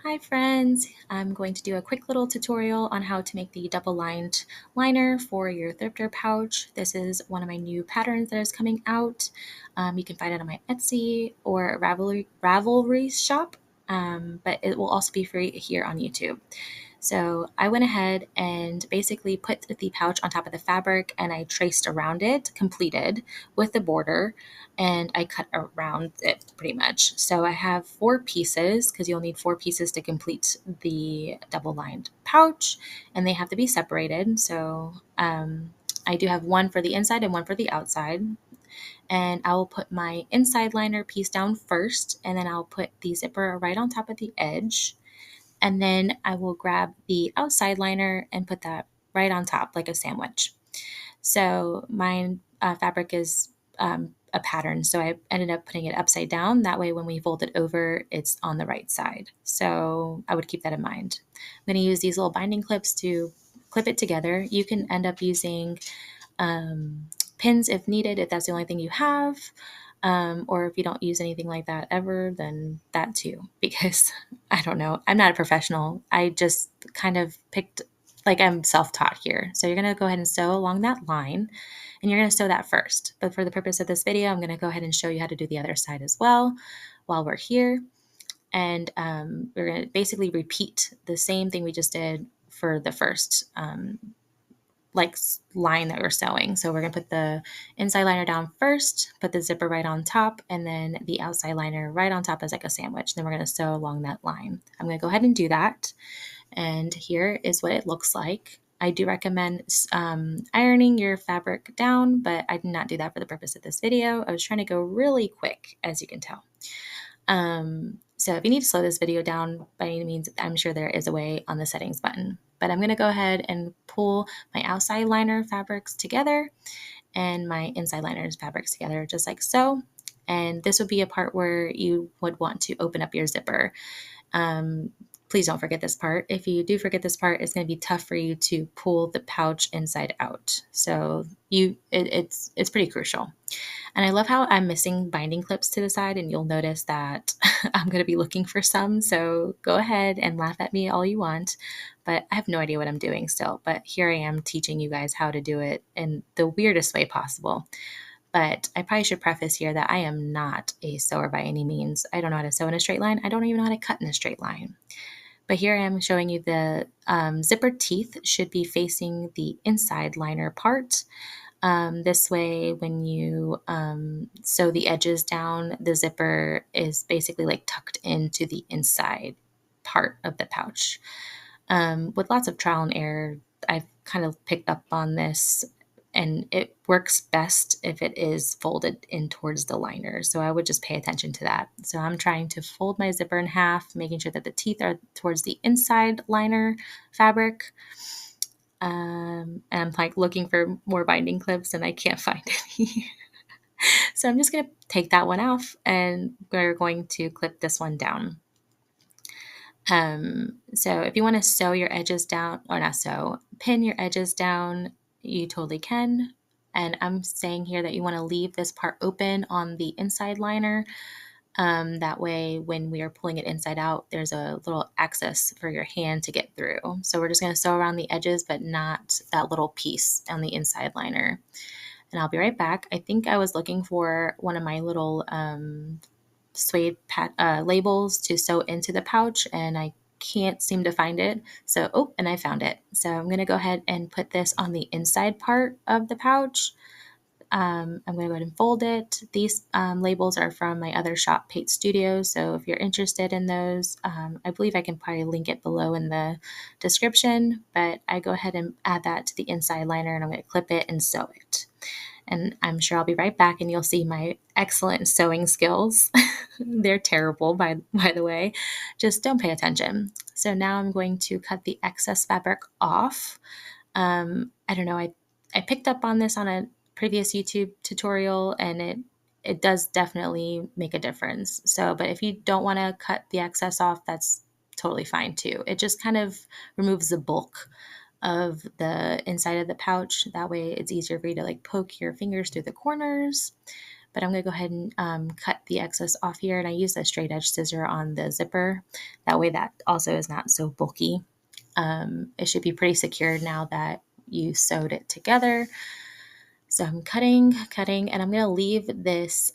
Hi friends! I'm going to do a quick little tutorial on how to make the double-lined liner for your thrifter pouch. This is one of my new patterns that is coming out. You can find it on my Etsy or Ravelry shop, but it will also be free here on YouTube. So I went ahead and basically put the pouch on top of the fabric and I traced around it, completed with the border, and I cut around it pretty much. So I have 4 pieces because you'll need 4 pieces to complete the double lined pouch, and they have to be separated. So I do have one for the inside and one for the outside. And I will put my inside liner piece down first, and then I'll put the zipper right on top of the edge. And then I will grab the outside liner and put that right on top like a sandwich. So my fabric is a pattern. So I ended up putting it upside down. That way, when we fold it over, it's on the right side. So I would keep that in mind. I'm going to use these little binding clips to clip it together. You can end up using pins if needed, if that's the only thing you have. Or if you don't use anything like that ever, then that too, because I don't know, I'm not a professional. I just kind of picked, like I'm self-taught here. So you're going to go ahead and sew along that line, and you're going to sew that first. But for the purpose of this video, I'm going to go ahead and show you how to do the other side as well while we're here. And we're going to basically repeat the same thing we just did for the first line that we're sewing. So we're going to put the inside liner down first, put the zipper right on top, and then the outside liner right on top as like a sandwich. Then we're going to sew along that line. I'm going to go ahead and do that. And here is what it looks like. I do recommend ironing your fabric down, but I did not do that for the purpose of this video. I was trying to go really quick, as you can tell. So if you need to slow this video down by any means, I'm sure there is a way on the settings button. But I'm going to go ahead and pull my outside liner fabrics together and my inside liners fabrics together, just like so. And this would be a part where you would want to open up your zipper. Please don't forget this part. If you do forget this part, it's going to be tough for you to pull the pouch inside out. So it's pretty crucial. And I love how I'm missing binding clips to the side, and you'll notice that I'm going to be looking for some. So go ahead and laugh at me all you want, but I have no idea what I'm doing still. But here I am teaching you guys how to do it in the weirdest way possible. But I probably should preface here that I am not a sewer by any means. I don't know how to sew in a straight line. I don't even know how to cut in a straight line. But here I am showing you the zipper teeth should be facing the inside liner part. This way, when you sew the edges down, the zipper is basically like tucked into the inside part of the pouch. With lots of trial and error, I've kind of picked up on this, and it works best if it is folded in towards the liner. So I would just pay attention to that. So I'm trying to fold my zipper in half, making sure that the teeth are towards the inside liner fabric. And I'm like looking for more binding clips and I can't find any. So I'm just going to take that one off and we're going to clip this one down. So if you want to sew your edges down, or not sew, pin your edges down, you totally can. And I'm saying here that you want to leave this part open on the inside liner. That way, when we are pulling it inside out, there's a little access for your hand to get through. So we're just going to sew around the edges, but not that little piece on the inside liner. And I'll be right back. I think I was looking for one of my little suede labels to sew into the pouch, and I can't seem to find it. So, oh, and I found it. So I'm going to go ahead and put this on the inside part of the pouch. I'm going to go ahead and fold it. These labels are from my other shop, PateStudios. So if you're interested in those, I believe I can probably link it below in the description. But I go ahead and add that to the inside liner, and I'm going to clip it and sew it. And I'm sure I'll be right back, and you'll see my excellent sewing skills. They're terrible, by the way. Just don't pay attention. So now I'm going to cut the excess fabric off. I don't know. I picked up on this on a previous YouTube tutorial, and it does definitely make a difference. So, but if you don't want to cut the excess off, that's totally fine too. It just kind of removes the bulk of the inside of the pouch. That way it's easier for you to like poke your fingers through the corners. but I'm going to go ahead and cut the excess off here. And I use a straight edge scissor on the zipper. That way that also is not so bulky. It should be pretty secured now that you sewed it together. So I'm cutting, and I'm going to leave this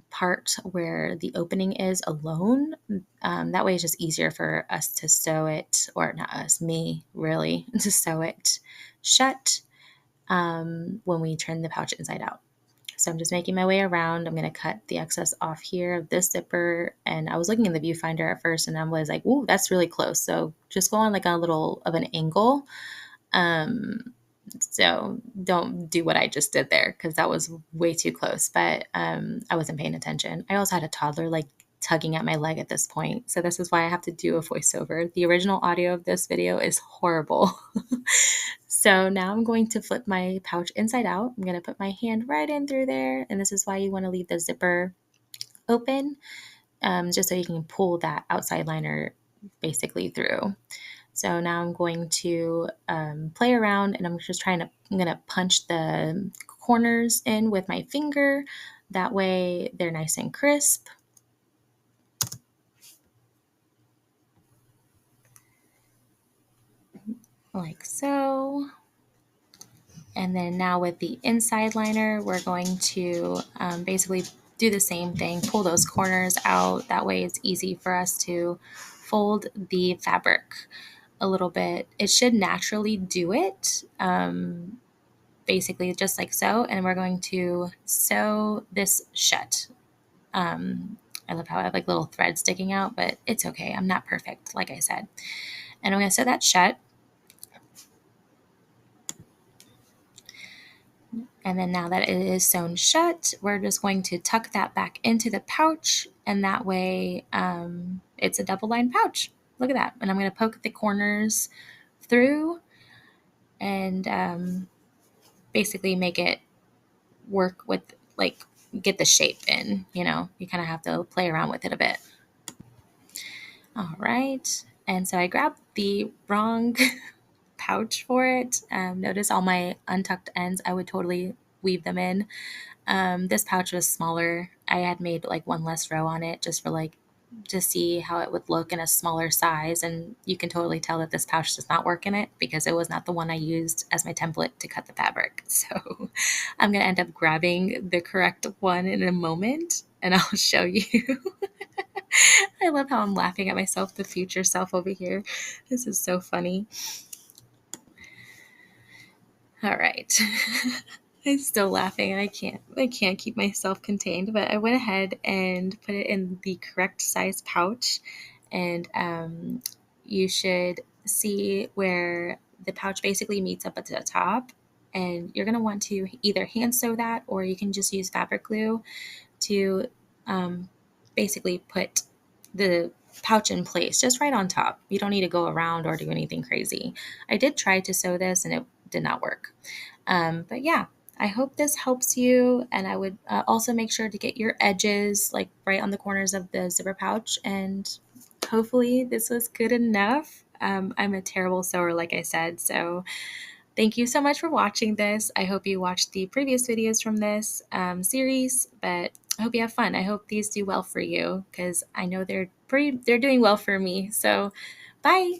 part where the opening is alone. That way it's just easier for us to sew it, or not us, me really, to sew it shut when we turn the pouch inside out. So I'm just making my way around. I'm going to cut the excess off here of this zipper. And I was looking in the viewfinder at first and I was like, ooh, that's really close. So just go on like a little of an angle. So don't do what I just did there because that was way too close, but I wasn't paying attention. I also had a toddler like tugging at my leg at this point. So this is why I have to do a voiceover. The original audio of this video is horrible. So now I'm going to flip my pouch inside out. I'm going to put my hand right in through there. And this is why you want to leave the zipper open, just so you can pull that outside liner basically through. So now I'm going to play around and I'm going to punch the corners in with my finger. That way they're nice and crisp. Like so. And then now with the inside liner, we're going to basically do the same thing, pull those corners out. That way it's easy for us to fold the fabric a little bit. It should naturally do it, basically just like so. And we're going to sew this shut. I love how I have like little threads sticking out, but it's okay. I'm not perfect, like I said. And I'm going to sew that shut. And then now that it is sewn shut, we're just going to tuck that back into the pouch. And that way it's a double lined pouch. Look at that. And I'm going to poke the corners through and basically make it work with, like, get the shape in. You kind of have to play around with it a bit. All right. And so I grabbed the wrong pouch for it. Notice all my untucked ends, I would totally weave them in. This pouch was smaller. I had made like one less row on it just for like to see how it would look in a smaller size. And you can totally tell that this pouch does not work in it because it was not the one I used as my template to cut the fabric. So I'm going to end up grabbing the correct one in a moment and I'll show you. I love how I'm laughing at myself, the future self over here. This is so funny. All right. I'm still laughing and I can't keep myself contained, but I went ahead and put it in the correct size pouch. And you should see where the pouch basically meets up at the top. And you're going to want to either hand sew that or you can just use fabric glue to basically put the pouch in place just right on top. You don't need to go around or do anything crazy. I did try to sew this and it did not work. But yeah, I hope this helps you. And I would also make sure to get your edges like right on the corners of the zipper pouch. And hopefully this was good enough. I'm a terrible sewer, like I said. So thank you so much for watching this. I hope you watched the previous videos from this series, but I hope you have fun. I hope these do well for you because I know they're doing well for me. So bye.